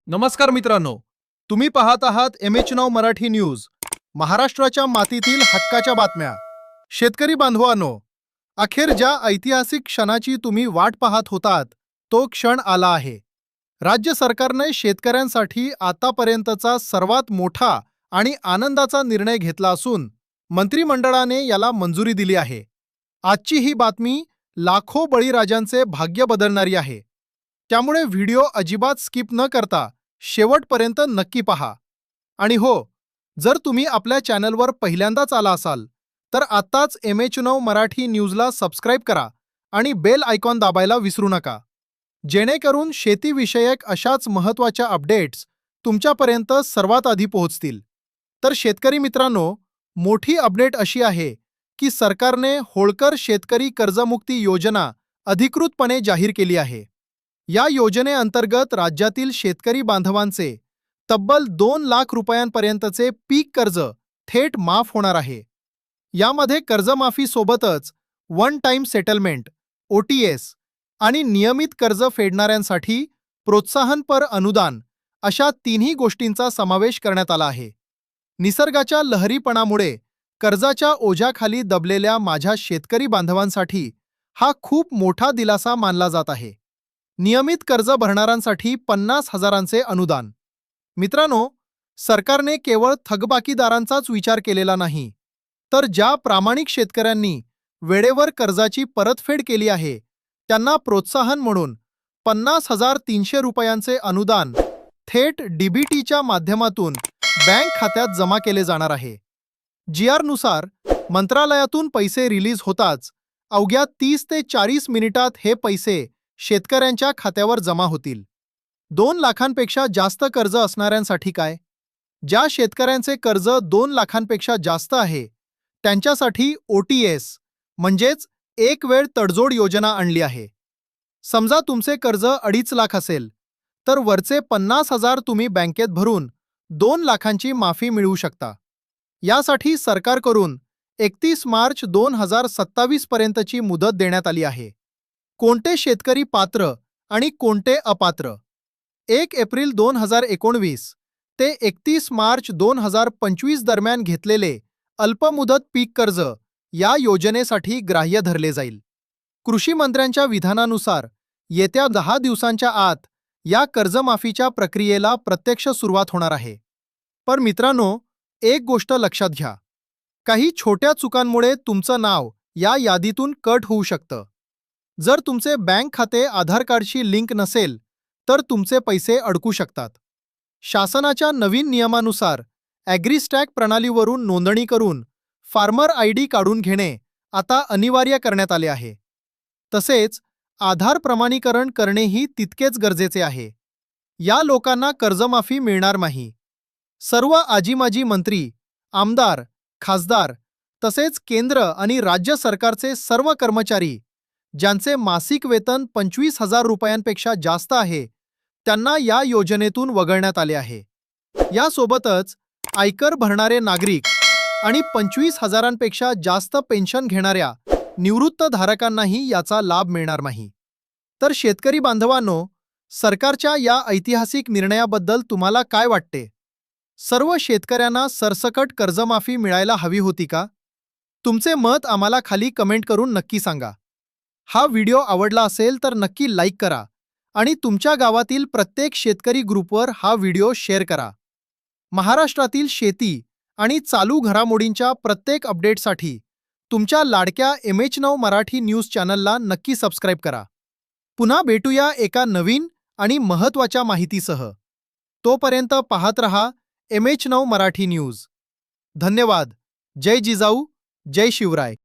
नमस्कार मित्रांनो, तुम्ही पाहत आहात MH9 मराठी न्यूज. महाराष्ट्राच्या मातीतील हक्काच्या बातम्या. शेतकरी बांधवांनो, अखेर ज्या ऐतिहासिक क्षणाची तुम्ही वाट पाहत होतात तो क्षण आला आहे. राज्य सरकारने शेतकऱ्यांसाठी आतापर्यंतचा सर्वात मोठा आणि आनंदाचा निर्णय घेतला असून मंत्रिमंडळाने याला मंजुरी दिली आहे. आजची ही बातमी लाखो बळीराजांचे भाग्य बदलणारी आहे. त्यामुळे व्हिडिओ अजिबात स्किप न करता शेवटपर्यंत नक्की पहा. आणि हो, जर तुम्ही आपल्या चॅनलवर पहिल्यांदाच आला असाल तर आत्ताच MH9 मराठी न्यूजला सबस्क्राईब करा आणि बेल आयकॉन दाबायला विसरू नका, जेणेकरून शेतीविषयक अशाच महत्त्वाच्या अपडेट्स तुमच्यापर्यंत सर्वात आधी पोहोचतील. तर शेतकरी मित्रांनो, मोठी अपडेट अशी आहे की सरकारने होळकर शेतकरी कर्जमुक्ती योजना अधिकृतपणे जाहीर केली आहे. या योजनेअंतर्गत राज्यातील शेतकरी बांधवांचे तब्बल 2 लाख रुपयांपर्यंतचे पीक कर्ज थेट माफ होणार आहे. यामध्ये कर्जमाफीसोबतच वन टाइम सेटलमेंट OTS आणि नियमित कर्ज फेडणाऱ्यांसाठी प्रोत्साहनपर अनुदान अशा तिन्ही गोष्टींचा समावेश करण्यात आला आहे. निसर्गाच्या लहरीपणामुळे कर्जाच्या ओझ्याखाली दबलेल्या माझ्या शेतकरी बांधवांसाठी हा खूप मोठा दिलासा मानला जात आहे. नियमित कर्ज भरणाऱ्यांसाठी 50,000चे अनुदान. मित्रांनो, सरकारने केवळ थकबाकीदारांचाच विचार केलेला नाही, तर ज्या प्रामाणिक शेतकऱ्यांनी वेळेवर कर्जाची परतफेड केली आहे त्यांना प्रोत्साहन म्हणून 50,300 रुपयांचे अनुदान थेट DBTच्या माध्यमातून बँक खात्यात जमा केले जाणार आहे. GR नुसार मंत्रालयातून पैसे रिलीज होताच अवघ्या 30 ते 40 मिनिटात हे पैसे शेतकऱ्यांच्या खात्यावर जमा होतील. 2 लाखांपेक्षा जास्त कर्ज असणाऱ्यांसाठी काय? ज्या शेतकऱ्यांचे कर्ज 2 लाखांपेक्षा जास्त आहे त्यांच्यासाठी OTS म्हणजेच एक वेळ तडजोड योजना आणली आहे. समजा तुमचे कर्ज 2.5 लाख असेल तर वरचे 50,000 तुम्ही बँकेत भरून 2 लाखांची माफी मिळवू शकता. यासाठी सरकारकडून 31 मार्च 2027 पर्यंतची मुदत देण्यात आली आहे. कोणते शेतकरी पात्र आणि कोणते अपात्र? 1 एप्रिल 2019 ते 31 मार्च 2025 दरम्यान घेतलेले अल्पमुदत पीक कर्ज या योजनेसाठी ग्राह्य धरले जाईल. कृषी मंत्र्यांच्या विधानानुसार येत्या 10 दिवसांच्या आत या कर्जमाफीच्या प्रक्रियेला प्रत्यक्ष सुरुवात होणार आहे. पण मित्रांनो, एक गोष्ट लक्षात घ्या, काही छोट्या चुकांमुळे तुमचं नाव या यादीतून कट होऊ शकतं. जर तुमचे बँक खाते आधार कार्डशी लिंक नसेल तर तुमचे पैसे अडकू शकतात. शासनाच्या नवीन नियमानुसार ॲग्रीस्टॅक प्रणालीवरून नोंदणी करून फार्मर ID काढून घेणे आता अनिवार्य करण्यात आले आहे. तसेच आधार प्रमाणीकरण करणेही तितकेच गरजेचे आहे. या लोकांना कर्जमाफी मिळणार नाही. सर्व आजी-माजी मंत्री, आमदार, खासदार तसेच केंद्र आणि राज्य सरकारचे सर्व कर्मचारी ज्यांचे मासिक वेतन 25,000 रुपयांपेक्षा जास्त आहे त्यांना या योजनेतून वगळण्यात आले आहे. यासोबतच आयकर भरणारे नागरिक आणि 25,000पेक्षा जास्त पेन्शन घेणाऱ्या निवृत्त धारकांनाही याचा लाभ मिळणार नाही. तर शेतकरी बांधवांनो, सरकारच्या या ऐतिहासिक निर्णयाबद्दल तुम्हाला काय वाटते? सर्व शेतकऱ्यांना सरसकट कर्जमाफी मिळायला हवी होती का? तुमचे मत आम्हाला खाली कमेंट करून नक्की सांगा. हा व्हिडिओ आवडला असेल तर नक्की लाईक करा आणि तुमच्या गावातील प्रत्येक शेतकरी ग्रुपवर हा व्हिडिओ शेअर करा. महाराष्ट्रातील शेती आणि चालू घडामोडींच्या प्रत्येक अपडेटसाठी तुमच्या लाडक्या MH9 मराठी न्यूज चॅनलला नक्की सबस्क्राईब करा. पुन्हा भेटूया एका नवीन आणि महत्त्वाच्या माहितीसह. तोपर्यंत पाहत रहा MH9 मराठी न्यूज. धन्यवाद. जय जिजाऊ, जय शिवराय.